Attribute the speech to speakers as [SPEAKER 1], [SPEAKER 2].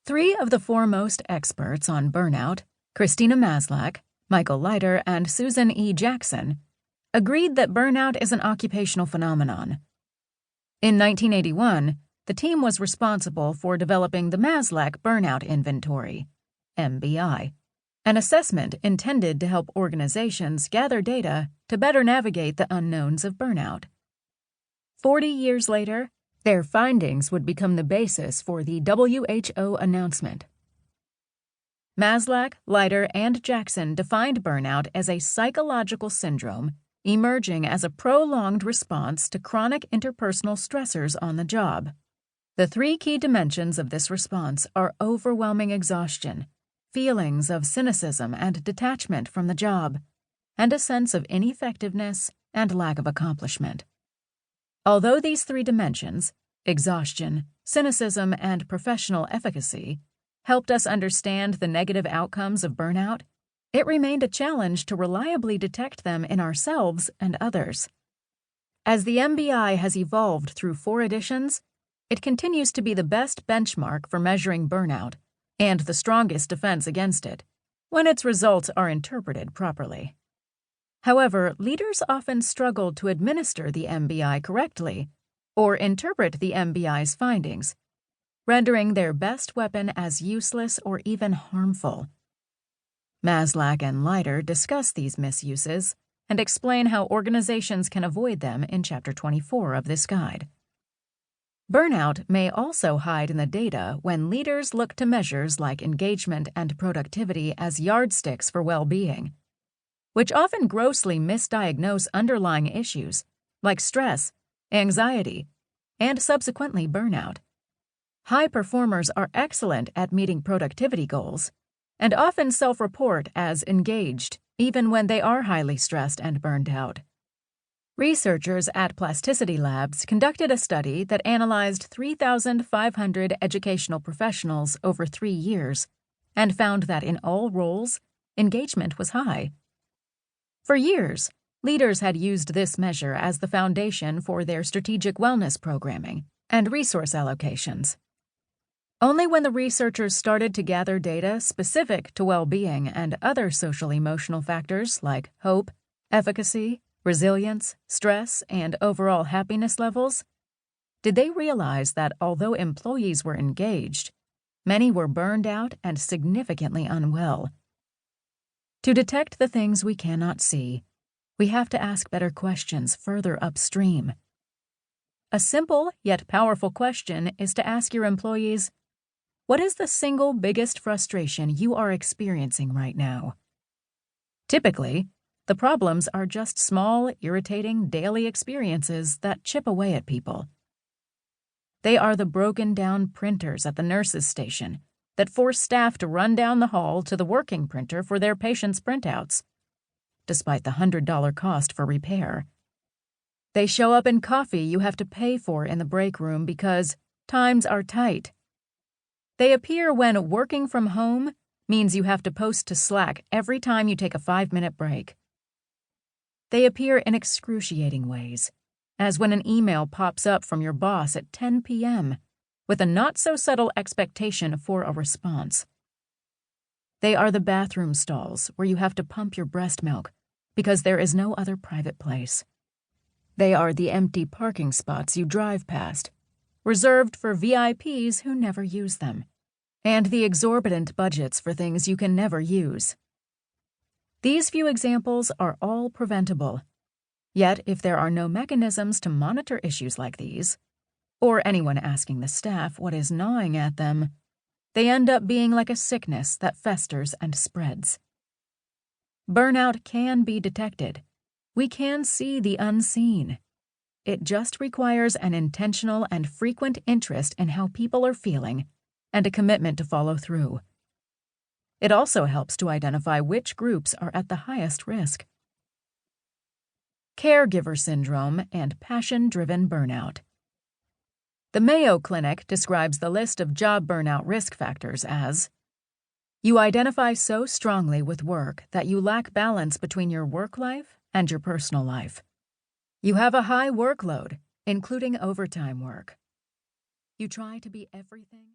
[SPEAKER 1] Three of the foremost experts on burnout, Christina Maslach, Michael Leiter, and Susan E. Jackson, agreed that burnout is an occupational phenomenon. In 1981, the team was responsible for developing the Maslach Burnout Inventory, MBI, an assessment intended to help organizations gather data to better navigate the unknowns of burnout. 40 years later, their findings would become the basis for the WHO announcement. Maslach, Leiter, and Jackson defined burnout as a psychological syndrome emerging as a prolonged response to chronic interpersonal stressors on the job. The three key dimensions of this response are overwhelming exhaustion, feelings of cynicism and detachment from the job, and a sense of ineffectiveness and lack of accomplishment. Although these three dimensions, exhaustion, cynicism, and professional efficacy, helped us understand the negative outcomes of burnout, it remained a challenge to reliably detect them in ourselves and others. As the MBI has evolved through 4 editions, it continues to be the best benchmark for measuring burnout and the strongest defense against it, when its results are interpreted properly. However, leaders often struggle to administer the MBI correctly or interpret the MBI's findings, rendering their best weapon as useless or even harmful. Maslach and Leiter discuss these misuses and explain how organizations can avoid them in Chapter 24 of this guide. Burnout may also hide in the data when leaders look to measures like engagement and productivity as yardsticks for well-being, which often grossly misdiagnose underlying issues like stress, anxiety, and subsequently burnout. High performers are excellent at meeting productivity goals and often self-report as engaged even when they are highly stressed and burned out. Researchers at Plasticity Labs conducted a study that analyzed 3,500 educational professionals over 3 years and found that in all roles, engagement was high. For years, leaders had used this measure as the foundation for their strategic wellness programming and resource allocations. Only when the researchers started to gather data specific to well-being and other social-emotional factors like hope, efficacy, resilience, stress, and overall happiness levels, did they realize that although employees were engaged, many were burned out and significantly unwell. To detect the things we cannot see, we have to ask better questions further upstream. A simple yet powerful question is to ask your employees, what is the single biggest frustration you are experiencing right now? Typically, the problems are just small, irritating daily experiences that chip away at people. They are the broken-down printers at the nurse's station that force staff to run down the hall to the working printer for their patients' printouts, despite the $100 cost for repair. They show up in coffee you have to pay for in the break room because times are tight. They appear when working from home means you have to post to Slack every time you take a 5-minute break. They appear in excruciating ways, as when an email pops up from your boss at 10 p.m. with a not-so-subtle expectation for a response. They are the bathroom stalls where you have to pump your breast milk because there is no other private place. They are the empty parking spots you drive past, reserved for VIPs who never use them, and the exorbitant budgets for things you can never use. These few examples are all preventable. Yet, if there are no mechanisms to monitor issues like these, or anyone asking the staff what is gnawing at them, they end up being like a sickness that festers and spreads. Burnout can be detected. We can see the unseen. It just requires an intentional and frequent interest in how people are feeling and a commitment to follow through. It also helps to identify which groups are at the highest risk. Caregiver syndrome and passion-driven burnout. The Mayo Clinic describes the list of job burnout risk factors as, you identify so strongly with work that you lack balance between your work life and your personal life. You have a high workload, including overtime work. You try to be everything.